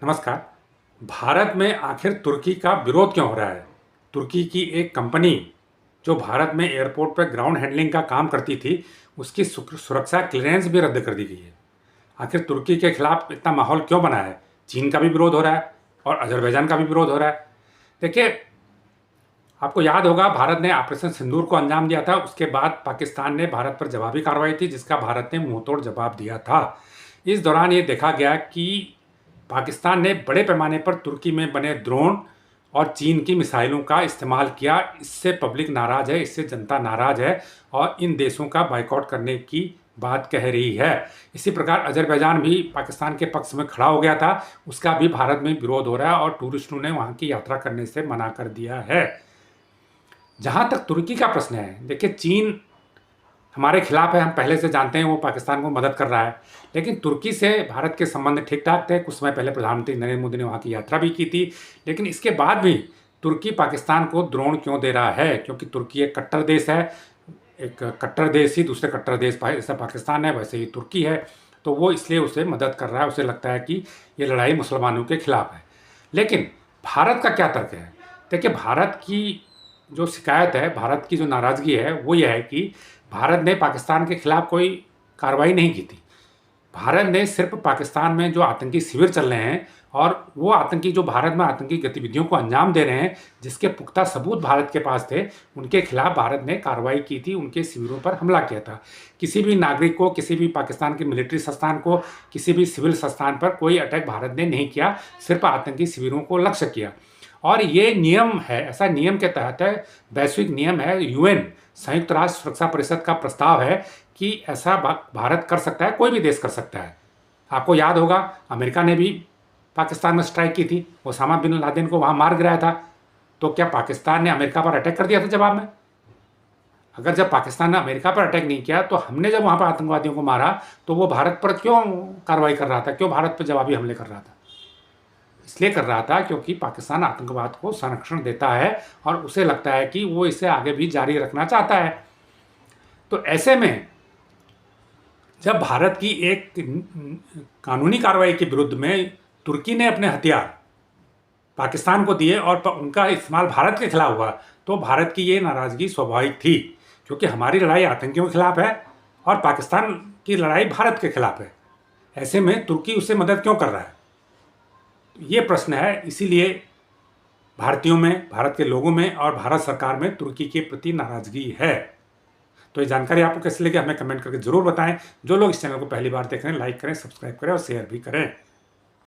नमस्कार। भारत में आखिर तुर्की का विरोध क्यों हो रहा है? तुर्की की एक कंपनी जो भारत में एयरपोर्ट पर ग्राउंड हैंडलिंग का काम करती थी, उसकी सुरक्षा क्लियरेंस भी रद्द कर दी गई है। आखिर तुर्की के खिलाफ इतना माहौल क्यों बना है? चीन का भी विरोध हो रहा है और अजरबैजान का भी विरोध हो रहा है। देखिए, आपको याद होगा भारत ने ऑपरेशन सिंदूर को अंजाम दिया था। उसके बाद पाकिस्तान ने भारत पर जवाबी कार्रवाई थी, जिसका भारत ने मुंहतोड़ जवाब दिया था। इस दौरान ये देखा गया कि पाकिस्तान ने बड़े पैमाने पर तुर्की में बने ड्रोन और चीन की मिसाइलों का इस्तेमाल किया। इससे पब्लिक नाराज़ है, इससे जनता नाराज़ है और इन देशों का बाइकआउट करने की बात कह रही है। इसी प्रकार अजरबैजान भी पाकिस्तान के पक्ष में खड़ा हो गया था। उसका भी भारत में विरोध हो रहा है और टूरिस्टों ने वहाँ की यात्रा करने से मना कर दिया है। जहाँ तक तुर्की का प्रश्न है, देखिए, चीन हमारे खिलाफ है, हम पहले से जानते हैं, वो पाकिस्तान को मदद कर रहा है। लेकिन तुर्की से भारत के संबंध ठीक ठाक थे। कुछ समय पहले प्रधानमंत्री नरेंद्र मोदी ने वहाँ की यात्रा भी की थी। लेकिन इसके बाद भी तुर्की पाकिस्तान को ड्रोन क्यों दे रहा है? क्योंकि तुर्की एक कट्टर देश है। एक कट्टर देश ही दूसरे कट्टर देश जैसा पाकिस्तान है, वैसे ही तुर्की है। तो वो इसलिए उसे मदद कर रहा है। उसे लगता है कि ये लड़ाई मुसलमानों के खिलाफ है। लेकिन भारत का क्या तर्क है? देखिए, भारत की जो शिकायत है, भारत की जो नाराज़गी है, वो ये है कि भारत ने पाकिस्तान के खिलाफ कोई कार्रवाई नहीं की थी। भारत ने सिर्फ पाकिस्तान में जो आतंकी शिविर चल रहे हैं और वो आतंकी जो भारत में आतंकी गतिविधियों को अंजाम दे रहे हैं, जिसके पुख्ता सबूत भारत के पास थे, उनके खिलाफ भारत ने कार्रवाई की थी, उनके शिविरों पर हमला किया था। किसी भी नागरिक को, किसी भी पाकिस्तान के मिलिट्री संस्थान को, किसी भी सिविल संस्थान पर कोई अटैक भारत ने नहीं किया, सिर्फ आतंकी शिविरों को लक्ष्य किया। और ये नियम है, ऐसा नियम के तहत है, वैश्विक नियम है, यूएन संयुक्त राष्ट्र सुरक्षा परिषद का प्रस्ताव है कि ऐसा भारत कर सकता है, कोई भी देश कर सकता है। आपको याद होगा अमेरिका ने भी पाकिस्तान में स्ट्राइक की थी, ओसामा बिन लादेन को वहाँ मार गिराया था। तो क्या पाकिस्तान ने अमेरिका पर अटैक कर दिया था जवाब में? अगर जब पाकिस्तान ने अमेरिका पर अटैक नहीं किया, तो हमने जब वहाँ पर आतंकवादियों को मारा, तो वो भारत पर क्यों कार्रवाई कर रहा था? क्यों भारत पर जवाबी हमले कर रहा था? इसलिए कर रहा था क्योंकि पाकिस्तान आतंकवाद को संरक्षण देता है और उसे लगता है कि वो इसे आगे भी जारी रखना चाहता है। तो ऐसे में जब भारत की एक कानूनी कार्रवाई के विरुद्ध में तुर्की ने अपने हथियार पाकिस्तान को दिए और उनका इस्तेमाल भारत के खिलाफ हुआ, तो भारत की ये नाराज़गी स्वाभाविक थी, क्योंकि हमारी लड़ाई आतंकियों के खिलाफ है और पाकिस्तान की लड़ाई भारत के खिलाफ है। ऐसे में तुर्की उससे मदद क्यों कर रहा है? ये प्रश्न है। इसीलिए भारतीयों में, भारत के लोगों में और भारत सरकार में तुर्की के प्रति नाराज़गी है। तो ये जानकारी आपको कैसे लगी, हमें कमेंट करके ज़रूर बताएं। जो लोग इस चैनल को पहली बार देख रहे हैं, लाइक करें, सब्सक्राइब करें और शेयर भी करें।